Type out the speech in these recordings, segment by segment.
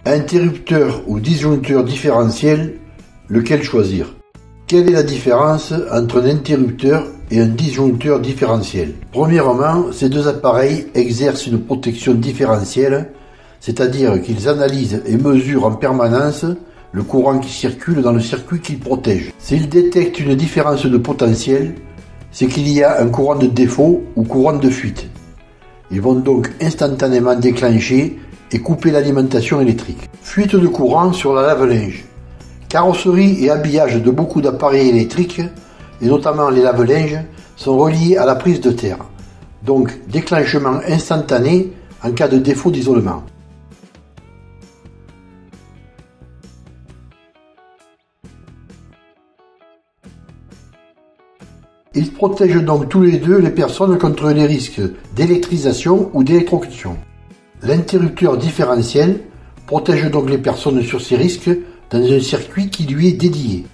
Interrupteur ou disjoncteur différentiel, lequel choisir? Quelle est la différence entre un interrupteur et un disjoncteur différentiel? Premièrement, ces deux appareils exercent une protection différentielle, c'est-à-dire qu'ils analysent et mesurent en permanence le courant qui circule dans le circuit qu'ils protègent. S'ils détectent une différence de potentiel, c'est qu'il y a un courant de défaut ou courant de fuite. Ils vont donc instantanément déclencher et couper l'alimentation électrique. Fuite de courant sur la lave-linge. Carrosserie et habillage de beaucoup d'appareils électriques, et notamment les lave-linges, sont reliés à la prise de terre. Donc déclenchement instantané en cas de défaut d'isolement. Ils protègent donc tous les deux les personnes contre les risques d'électrisation ou d'électrocution. L'interrupteur différentiel protège donc les personnes sur ces risques dans un circuit qui lui est dédié.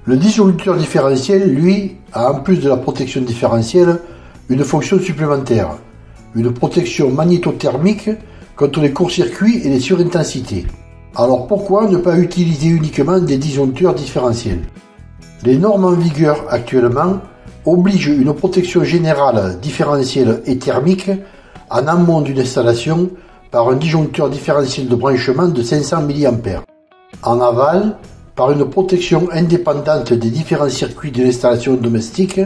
Le disjoncteur différentiel, lui, a en plus de la protection différentielle, une fonction supplémentaire, une protection magnétothermique contre les courts-circuits et les surintensités. Alors pourquoi ne pas utiliser uniquement des disjoncteurs différentiels? Les normes en vigueur actuellement obligent une protection générale différentielle et thermique en amont d'une installation par un disjoncteur différentiel de branchement de 500 mA. En aval, par une protection indépendante des différents circuits de l'installation domestique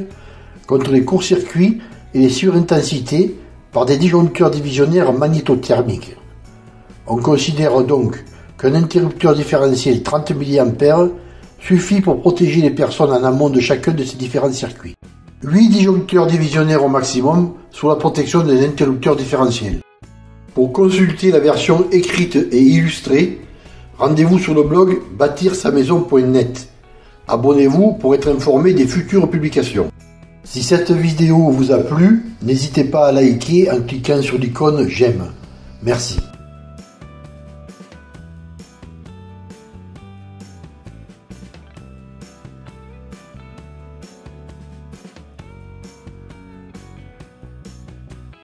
contre les courts-circuits et les surintensités par des disjoncteurs divisionnaires magnétothermiques. On considère donc qu'un interrupteur différentiel 30 mA suffit pour protéger les personnes en amont de chacun de ces différents circuits. 8 disjoncteurs divisionnaires au maximum sous la protection des interrupteurs différentiels. Pour consulter la version écrite et illustrée, rendez-vous sur le blog bâtir-sa-maison.net. Abonnez-vous pour être informé des futures publications. Si cette vidéo vous a plu, n'hésitez pas à liker en cliquant sur l'icône j'aime. Merci.